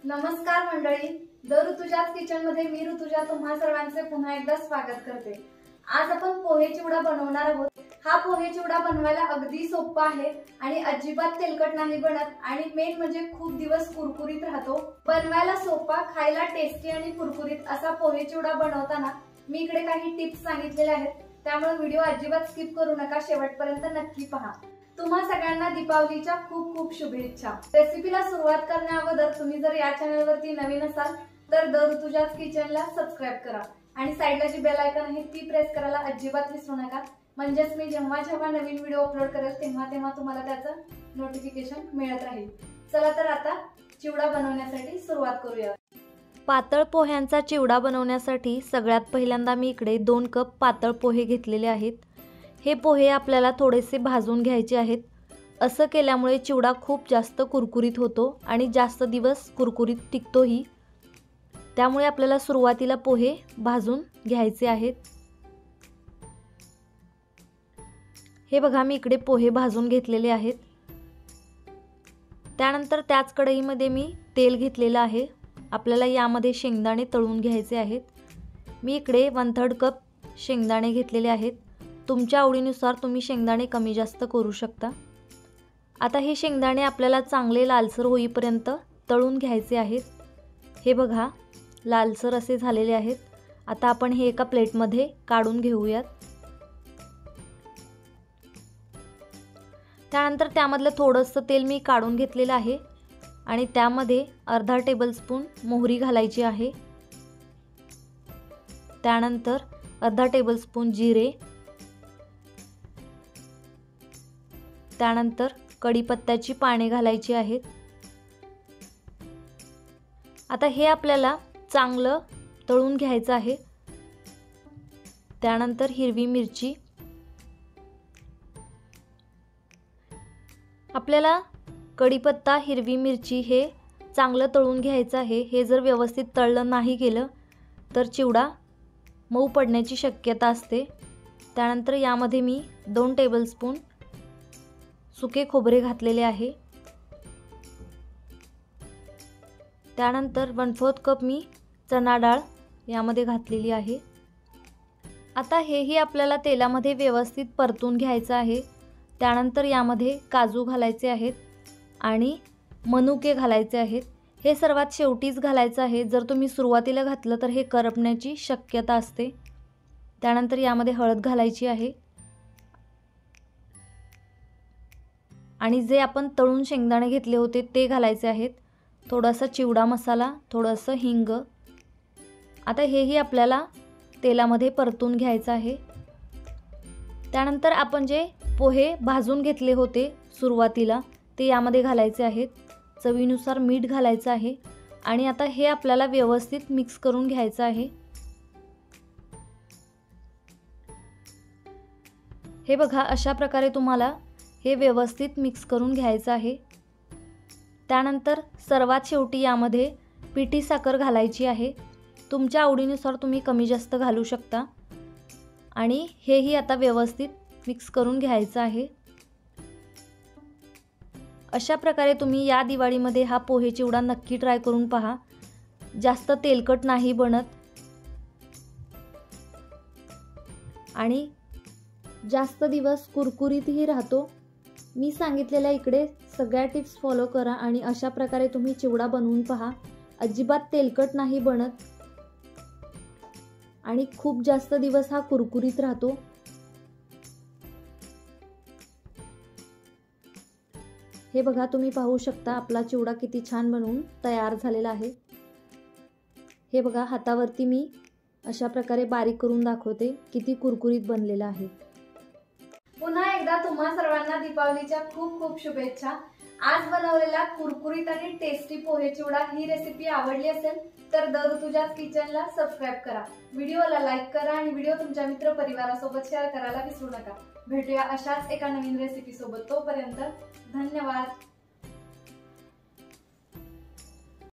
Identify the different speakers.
Speaker 1: नमस्कार मंडळी, the ऋतुजाच kitchen मध्ये मी ऋतुजा तुम्हा सर्वांचे पुन्हा एकदा स्वागत करते। आज आपण पोहे चिवडा बनवणार आहोत। हा पोहे चिवडा बनवायला अगदी सोपा आहे आणि अजिबात तेलकट नाही बनत आणि मेन म्हणजे खूप दिवस कुरकुरीत राहतो। बनवायला सोपा, खायला टेस्टी आणि कुरकुरीत असा पोहे चिवडा बनवताना मी इकडे काही टिप्स सांगितलेल्या आहेत, त्यामुळे व्हिडिओ अजिबात स्किप करू नका, शेवटपर्यंत नक्की पहा। तुम्हा सगळ्यांना दीपावलीच्या खूप खूप शुभेच्छा। रेसिपीला सुरुवात करण्या अगोदर तुम्ही जर या चॅनलवरती नवीन असाल तर द ऋतुजाच किचनला सबस्क्राइब करा आणि साइडला जी बेल आयकॉन आहे ती प्रेस करायला अजिबात विसरू नका, म्हणजेच मी जेव्हा जेव्हा नवीन व्हिडिओ अपलोड करेल तेव्हा तेव्हा तुम्हाला त्याचं नोटिफिकेशन मिळत राहील। चला तर आता चिवडा बनवण्यासाठी सुरुवात करूया।
Speaker 2: पातळ पोह्यांचा चिवडा बनवण्यासाठी सगळ्यात पहिल्यांदा मी इकडे 2 कप पातळ पोहे घेतलेले आहेत। हे पोहे आपल्याला थोडेसे भाजून घ्यायचे आहेत। असं केल्यामुळे चिवडा खूप जास्त कुरकुरीत होतो आणि जास्त दिवस कुरकुरीत टिकतोही। त्यामुळे आपल्याला सुरुवातीला पोहे भाजून घ्यायचे आहेत। हे बघा, मी इकडे पोहे भाजून घेतलेले आहेत। त्यानंतर त्याच कढईमध्ये मी तेल घेतलेलं आहे। आपल्याला यामध्ये शेंगदाणे तळून घ्यायचे आहेत। मी इकडे 1/3 कप शेंगदाणे घेतलेले आहेत। तुमच्या आवडीनुसार तुम्ही शेंगदाणे कमी जास्त करू शकता। आता हे शेंगदाणे आपल्याला चांगले लालसर होईपर्यंत तळून घ्यायचे आहेत। हे बघा, लालसर असे झालेले आहेत। आता आपण हे एका प्लेटमध्ये काढून घेऊयात। त्यानंतर त्यामधलं थोडंसं तेल मी काढून घेतलेलं आहे आणि त्यामध्ये अर्धा टेबलस्पून मोहरी घालायची आहे। त्यानंतर अर्धा टेबलस्पून जिरे, त्यानंतर कढीपत्त्याची पाने घालायची आहेत। आता हे आपल्याला चांगलं तळून घ्यायचं आहे। त्यानंतर हिरवी मिरची, आपल्याला कढीपत्ता, हिरवी मिरची हे चांगलं तळून घ्यायचं आहे। हे जर व्यवस्थित तळलं नाही गेलं तर चिवडा मऊ पडण्याची शक्यता असते। त्यानंतर यामध्ये मी 2 टेबलस्पून सुके खोबरे घातलेले आहे। त्यानंतर 1/4 कप मी चना डाळ यामध्ये घातलेली आहे। आता हेही आपल्याला तेलामध्ये व्यवस्थित परतून घ्यायचं आहे। त्यानंतर यामध्ये काजू घालायचे आहेत आणि मनुके घालायचे आहेत। हे सर्वात शेवटीच घालायचं आहे। जर तुम्ही सुरुवातीला घातलं तर हे करपण्याची शक्यता असते। त्यानंतर यामध्ये हळद घालायची आहे आणि जे आपण तळून शेंगदाणे घेतले होते ते घालायचे आहेत। थोडासा चिवडा मसाला, थोडंसं हिंग। आता हेही आपल्याला तेलामध्ये परतून घ्यायचं आहे। त्यानंतर आपण जे पोहे भाजून घेतले होते सुरुवातीला ते यामध्ये घालायचे आहेत। चवीनुसार मीठ घालायचं आहे आणि आता हे आपल्याला व्यवस्थित मिक्स करून घ्यायचं आहे। हे बघा, अशा प्रकारे तुम्हाला हे व्यवस्थित मिक्स करून घ्यायचं आहे। त्यानंतर सर्वात शेवटी यामध्ये पिठी साखर घालायची आहे। तुमच्या आवडीनुसार तुम्ही कमी जास्त घालू शकता आणि हेही आता व्यवस्थित मिक्स करून घ्यायचं आहे। अशा प्रकारे तुम्ही या दिवाळीमध्ये हा पोहे चिवडा नक्की ट्राय करून पहा। जास्त तेलकट नाही बनत आणि जास्त दिवस कुरकुरीतही राहतो। मी सांगितलेल्या इकडे सगळ्या टिप्स फॉलो करा आणि अशा प्रकारे तुम्ही चिवडा बनवून पहा। अजिबात तेलकट नाही बनत आणि खूप जास्त दिवस हा कुरकुरीत राहतो। हे बघा, तुम्ही पाहू शकता आपला चिवडा किती छान बनवून तयार झालेला आहे। हे बघा, हातावरती मी अशा प्रकारे बारीक करून दाखवते किती कुरकुरीत बनलेला आहे।
Speaker 1: पुन्हा एकदा तुम्हा सर्वांना दीपावलीच्या खूप खूप शुभेच्छा। आज बनवलेला कुरकुरीत आणि टेस्टी पोहे चिवडा ही रेसिपी आवडली असेल तर द ऋतुजाच किचनला सबस्क्राइब करा, व्हिडिओला लाईक करा आणि व्हिडिओ तुमच्या मित्र परिवारासोबत शेअर करायला विसरू नका। भेटूया अशाच एका नवीन रेसिपी सोबत, तोपर्यंत धन्यवाद।